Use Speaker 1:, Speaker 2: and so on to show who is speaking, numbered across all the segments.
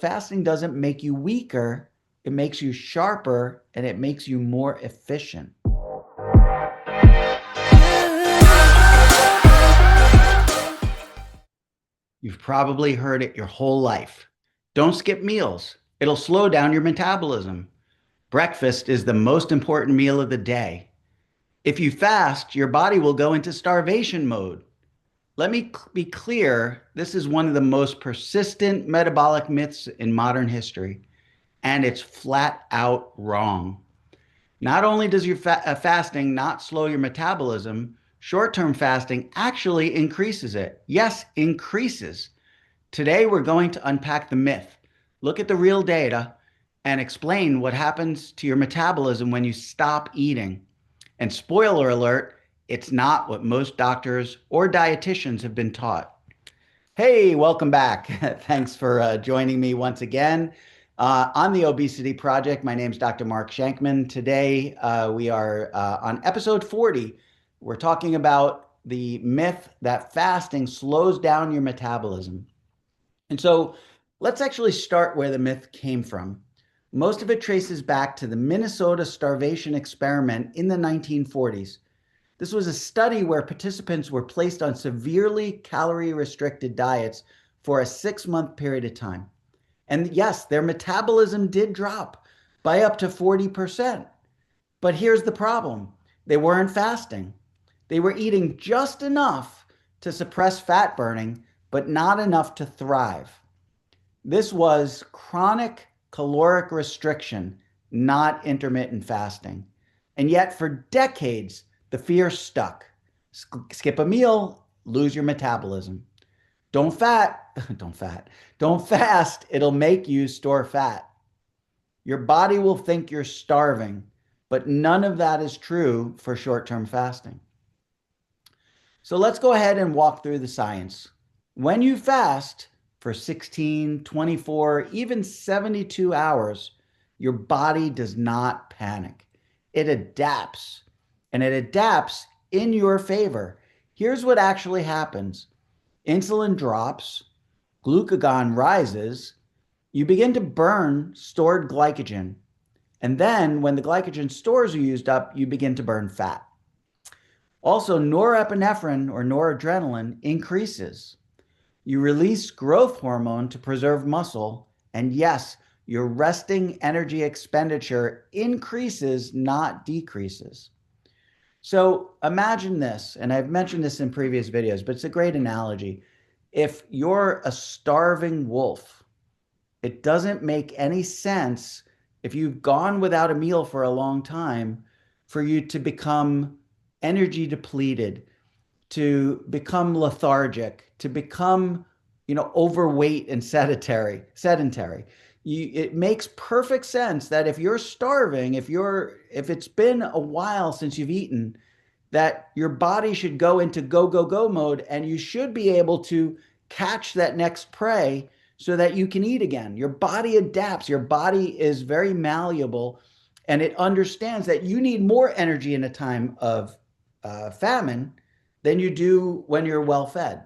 Speaker 1: Fasting doesn't make you weaker, it makes you sharper and it makes you more efficient. You've probably heard it your whole life. Don't skip meals. It'll slow down your metabolism. Breakfast is the most important meal of the day. If you fast, your body will go into starvation mode. Let me be clear, this is one of the most persistent metabolic myths in modern history, and it's flat out wrong. Not only does your fasting not slow your metabolism, short-term fasting actually increases it. Yes, increases. Today, we're going to unpack the myth, look at the real data, and explain what happens to your metabolism when you stop eating. And spoiler alert, it's not what most doctors or dietitians have been taught. Hey, welcome back. Thanks for joining me once again on the Obesity Project. My name is Dr. Mark Shankman. Today, we are on episode 40. We're talking about the myth that fasting slows down your metabolism. And so let's actually start where the myth came from. Most of it traces back to the Minnesota starvation experiment in the 1940s. This was a study where participants were placed on severely calorie-restricted diets for a 6-month period of time. And yes, their metabolism did drop by up to 40%. But here's the problem. They weren't fasting. They were eating just enough to suppress fat burning, but not enough to thrive. This was chronic caloric restriction, not intermittent fasting. And yet for decades, the fear stuck. Skip a meal, lose your metabolism. Don't fast, it'll make you store fat. Your body will think you're starving, but none of that is true for short-term fasting. So let's go ahead and walk through the science. When you fast for 16, 24, even 72 hours, your body does not panic. It adapts, and it adapts in your favor. Here's what actually happens. Insulin drops, glucagon rises, you begin to burn stored glycogen. And then when the glycogen stores are used up, you begin to burn fat. Also, norepinephrine or noradrenaline increases. You release growth hormone to preserve muscle. And yes, your resting energy expenditure increases, not decreases. So imagine this, and I've mentioned this in previous videos, but it's a great analogy. If you're a starving wolf, it doesn't make any sense if you've gone without a meal for a long time for you to become energy depleted, to become lethargic, to become, overweight and sedentary. It makes perfect sense that if you're starving, if it's been a while since you've eaten, that your body should go into go mode, and you should be able to catch that next prey so that you can eat again. Your body adapts. Your body is very malleable, and it understands that you need more energy in a time of famine than you do when you're well fed.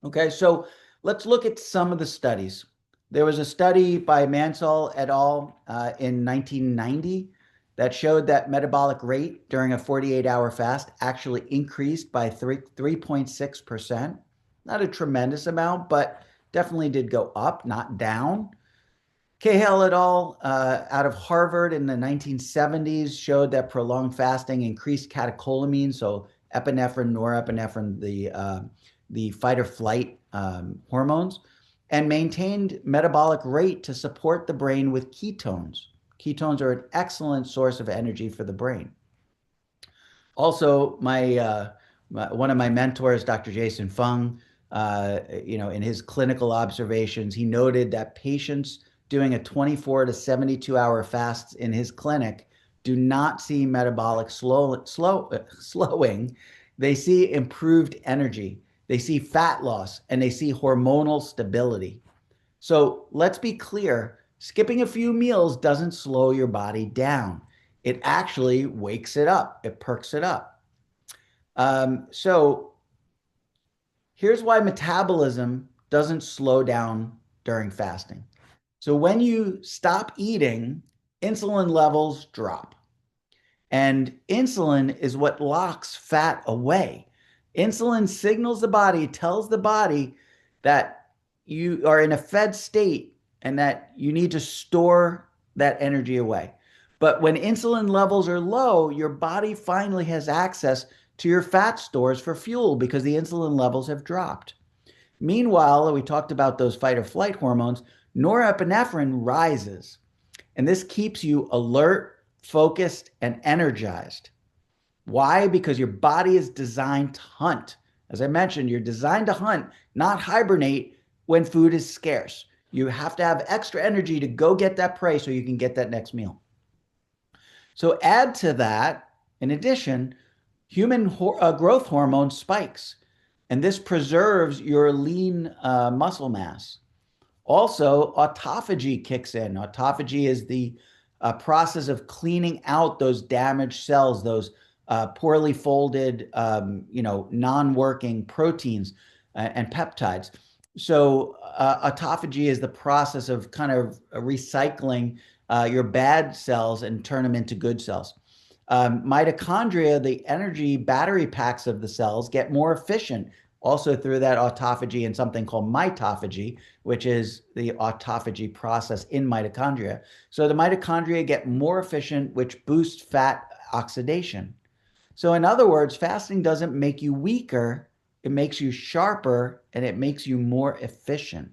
Speaker 1: Okay, so let's look at some of the studies. There was a study by Mansell et al. In 1990 that showed that metabolic rate during a 48-hour fast actually increased by 3.6%. Not a tremendous amount, but definitely did go up, not down. Cahill et al. Out of Harvard in the 1970s showed that prolonged fasting increased catecholamine, so epinephrine, norepinephrine, the fight or flight hormones, and maintained metabolic rate to support the brain with ketones. Ketones are an excellent source of energy for the brain. Also, one of my mentors, Dr. Jason Fung, in his clinical observations, he noted that patients doing a 24 to 72 hour fast in his clinic do not see metabolic slowing. They see improved energy. They see fat loss, and they see hormonal stability. So let's be clear, skipping a few meals doesn't slow your body down. It actually wakes it up. It perks it up. So here's why metabolism doesn't slow down during fasting. So when you stop eating, insulin levels drop. And insulin is what locks fat away. Insulin signals the body, tells the body that you are in a fed state and that you need to store that energy away. But when insulin levels are low, your body finally has access to your fat stores for fuel because the insulin levels have dropped. Meanwhile, we talked about those fight or flight hormones, norepinephrine rises. And this keeps you alert, focused, and energized. Why? Because your body is designed to hunt. As I mentioned, you're designed to hunt, not hibernate when food is scarce. You have to have extra energy to go get that prey so you can get that next meal. So add to that, in addition, human growth hormone spikes, and this preserves your lean muscle mass. Also, autophagy kicks in. Autophagy is the process of cleaning out those damaged cells, those poorly folded, non-working proteins and peptides. So autophagy is the process of kind of recycling your bad cells and turn them into good cells. Mitochondria, the energy battery packs of the cells, get more efficient also through that autophagy and something called mitophagy, which is the autophagy process in mitochondria. So the mitochondria get more efficient, which boosts fat oxidation. So in other words, fasting doesn't make you weaker, it makes you sharper and it makes you more efficient.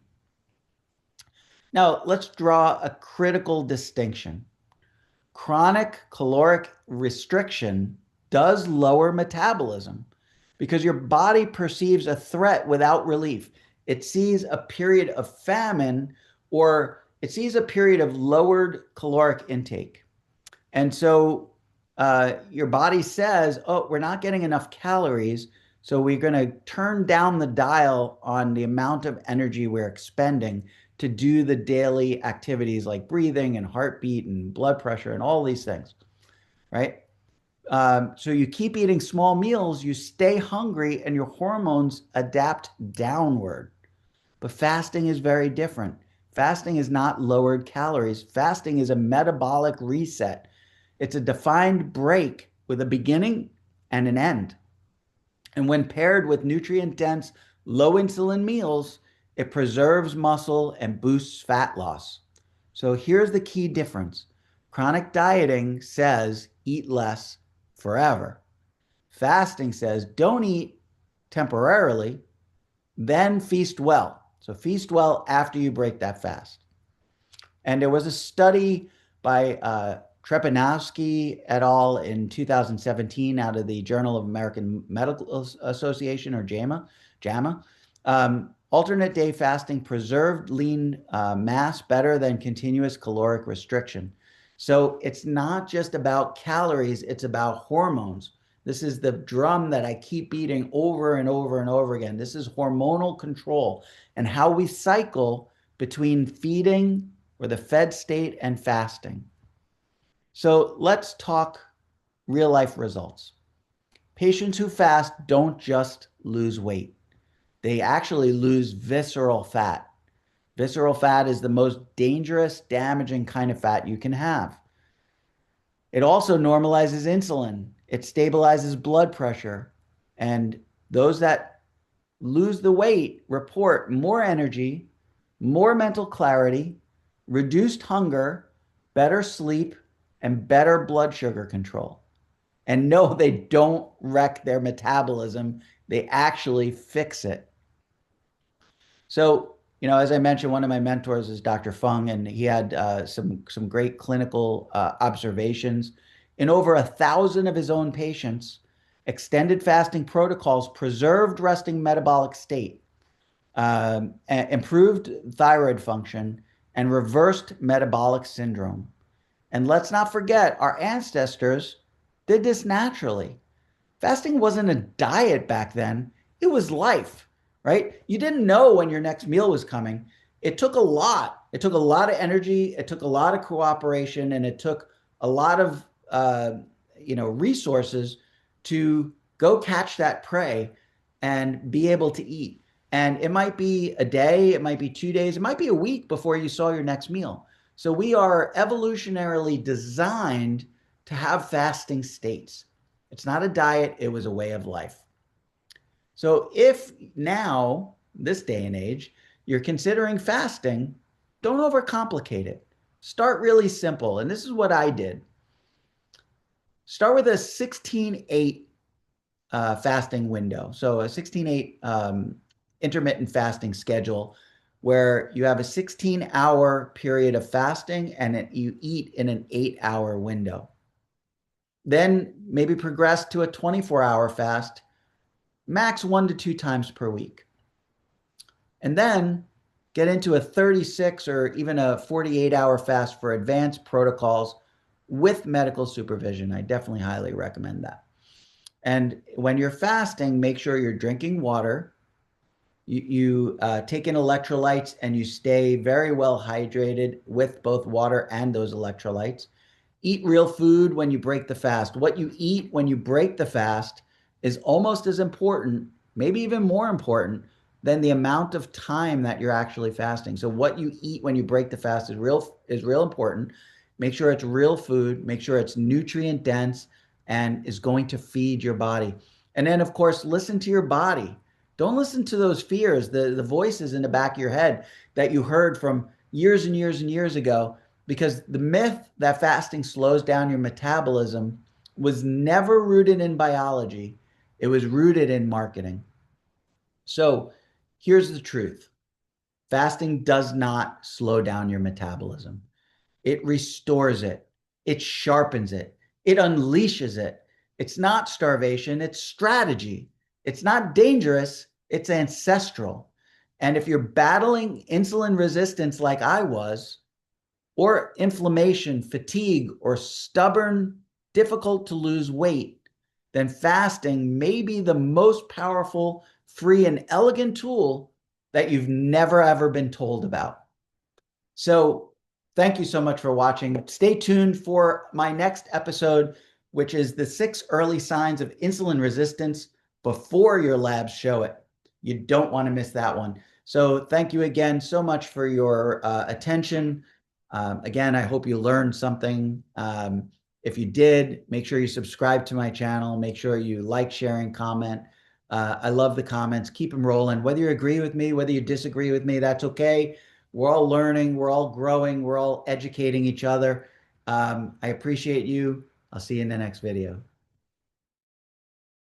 Speaker 1: Now, let's draw a critical distinction. Chronic caloric restriction does lower metabolism because your body perceives a threat without relief. It sees a period of famine or it sees a period of lowered caloric intake. And so your body says, oh, we're not getting enough calories, so we're going to turn down the dial on the amount of energy we're expending to do the daily activities like breathing and heartbeat and blood pressure and all these things, right? So you keep eating small meals, you stay hungry, and your hormones adapt downward. But fasting is very different. Fasting is not lowered calories. Fasting is a metabolic reset. It's a defined break with a beginning and an end. And when paired with nutrient-dense, low insulin meals, it preserves muscle and boosts fat loss. So here's the key difference. Chronic dieting says eat less forever. Fasting says don't eat temporarily, then feast well. So feast well after you break that fast. And there was a study by Trepanowski et al. In 2017 out of the Journal of American Medical Association, or JAMA. Alternate day fasting preserved lean mass better than continuous caloric restriction. So it's not just about calories, it's about hormones. This is the drum that I keep beating over and over and over again. This is hormonal control and how we cycle between feeding or the fed state and fasting. So let's talk real life results. Patients who fast don't just lose weight. They actually lose visceral fat. Visceral fat is the most dangerous, damaging kind of fat you can have. It also normalizes insulin. It stabilizes blood pressure. And those that lose the weight report more energy, more mental clarity, reduced hunger, better sleep, and better blood sugar control. And no, they don't wreck their metabolism. They actually fix it. So, as I mentioned, one of my mentors is Dr. Fung, and he had some great clinical observations. In over 1,000 of his own patients, extended fasting protocols preserved resting metabolic state, improved thyroid function, and reversed metabolic syndrome. And let's not forget, our ancestors did this naturally. Fasting wasn't a diet back then, it was life. Right? You didn't know when your next meal was coming. It took a lot. It took a lot of energy. It took a lot of cooperation, and it took a lot of resources to go catch that prey and be able to eat. And it might be a day, it might be 2 days, it might be a week before you saw your next meal. So we are evolutionarily designed to have fasting states. It's not a diet, it was a way of life. So if now, this day and age, you're considering fasting, don't overcomplicate it. Start really simple. And this is what I did. Start with a 16-8 fasting window. So a 16-8 intermittent fasting schedule where you have a 16-hour period of fasting and you eat in an 8-hour window. Then maybe progress to a 24-hour fast, max 1 to 2 times per week. And then get into a 36 or even a 48-hour fast for advanced protocols with medical supervision. I definitely highly recommend that. And when you're fasting, make sure you're drinking water. You take in electrolytes and you stay very well hydrated with both water and those electrolytes. Eat real food when you break the fast. What you eat when you break the fast is almost as important, maybe even more important, than the amount of time that you're actually fasting. So what you eat when you break the fast is real important. Make sure it's real food, make sure it's nutrient dense and is going to feed your body. And then of course, listen to your body. Don't listen to those fears, the voices in the back of your head that you heard from years and years and years ago, because the myth that fasting slows down your metabolism was never rooted in biology. It was rooted in marketing. So here's the truth. Fasting does not slow down your metabolism. It restores it. It sharpens it. It unleashes it. It's not starvation. It's strategy. It's not dangerous. It's ancestral. And if you're battling insulin resistance like I was, or inflammation, fatigue, or stubborn, difficult to lose weight, then fasting may be the most powerful, free, and elegant tool that you've never ever been told about. So thank you so much for watching. Stay tuned for my next episode, which is the 6 early signs of insulin resistance before your labs show it. You don't want to miss that one. So thank you again so much for your attention. Again, I hope you learned something. If you did, make sure you subscribe to my channel. Make sure you like, share, and comment. I love the comments. Keep them rolling. Whether you agree with me, whether you disagree with me, that's okay. We're all learning. We're all growing. We're all educating each other. I appreciate you. I'll see you in the next video.